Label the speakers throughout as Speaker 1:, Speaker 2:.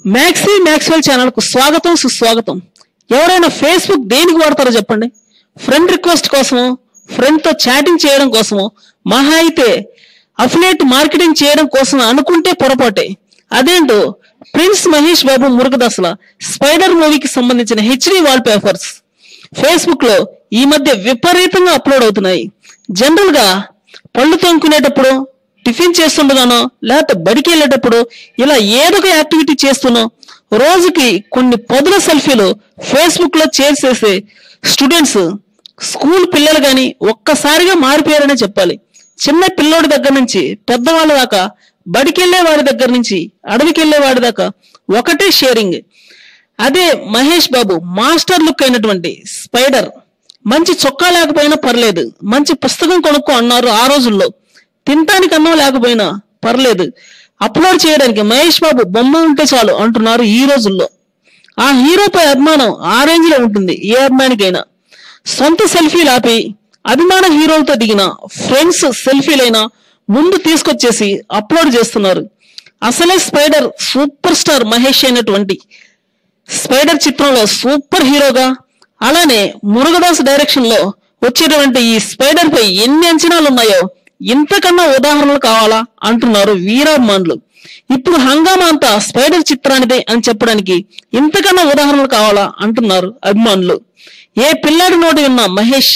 Speaker 1: Maxwell channel కు స్వాగతం సుస్వాగతం. ఎవరైనా ఫేస్బుక్ దేనికి వాడతారో చెప్పండి? ఫ్రెండ్ రిక్వెస్ట్ కోసమో, ఫ్రెండ్ తో చాటింగ్ చేయడం కోసమో, మహా అయితే అఫిలియేట్ మార్కెటింగ్ చేయడం కోసం అనుకుంటే పొరపాటే. అదేంటో ప్రిన్స్ మహేష్ బాబు మురుగదాసుల స్పైడర్ మూవీకి సంబంధించిన హెచ్డి వాల్ పేపర్స్ ఫేస్బుక్ లో ఈ మధ్య విపరీతంగా అప్లోడ్ అవుతున్నాయి. జనరల్ గా పళ్ళు తోముకునేటప్పుడు, టిఫిన్ చేస్తుండగానో, లేకపోతే బడికి వెళ్ళేటప్పుడు ఇలా ఏదో ఒక యాక్టివిటీ చేస్తున్నో రోజుకి కొన్ని పదుల సెల్ఫీలు ఫేస్బుక్ లో చేసేసే స్టూడెంట్స్, స్కూల్ పిల్లలు కానీ ఒక్కసారిగా మారిపోయారనే చెప్పాలి. చిన్న పిల్లోడి దగ్గర నుంచి పెద్దవాళ్ళ దాకా, బడికి వెళ్ళే వాడి దగ్గర నుంచి అడవికి వెళ్ళే వాడి దాకా ఒకటే షేరింగ్. అదే మహేష్ బాబు మాస్టర్ లుక్ అయినటువంటి స్పైడర్. మంచి చొక్కా లేకపోయినా పర్లేదు, మంచి పుస్తకం కొనుక్కో అన్నారు ఆ రోజుల్లో. తినటానికి అన్నం లేకపోయినా పర్లేదు, అప్లోడ్ చేయడానికి మహేష్ బాబు బొమ్మ ఉంటే చాలు అంటున్నారు ఈ రోజుల్లో. ఆ హీరోపై అభిమానం ఆ రేంజ్ లో ఉంటుంది ఏ అభిమానికైనా. సొంత సెల్ఫీలు ఆపి అభిమాన హీరోలతో దిగిన ఫ్రెండ్స్ సెల్ఫీలైనా ముందు తీసుకొచ్చేసి అప్లోడ్ చేస్తున్నారు. అసలే స్పైడర్ సూపర్ స్టార్ మహేష్ అయినటువంటి స్పైడర్ చిత్రంలో సూపర్ హీరోగా, అలానే మురుగదాస్ డైరెక్షన్ లో వచ్చేటువంటి ఈ స్పైడర్ పై ఎన్ని అంచనాలు ఉన్నాయో ఇంతకన్నా ఉదాహరణలు కావాలా అంటున్నారు వీరాభిమానులు. ఇప్పుడు హంగామా అంతా స్పైడర్ చిత్రానిదే అని చెప్పడానికి ఇంతకన్నా ఉదాహరణలు కావాలా అంటున్నారు అభిమానులు. ఏ పిల్లాడి నోటి ఉన్న మహేష్,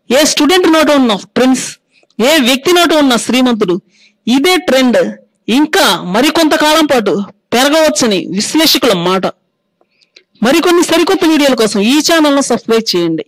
Speaker 1: ఏ స్టూడెంట్ నోట ఉన్న ప్రిన్స్, ఏ వ్యక్తి నోట ఉన్న శ్రీమంతుడు, ఇదే ట్రెండ్ ఇంకా మరికొంతకాలం పాటు పెరగవచ్చని విశ్లేషకుల మాట. మరికొన్ని సరికొత్త వీడియోల కోసం ఈ ఛానల్ను సబ్స్క్రైబ్ చేయండి.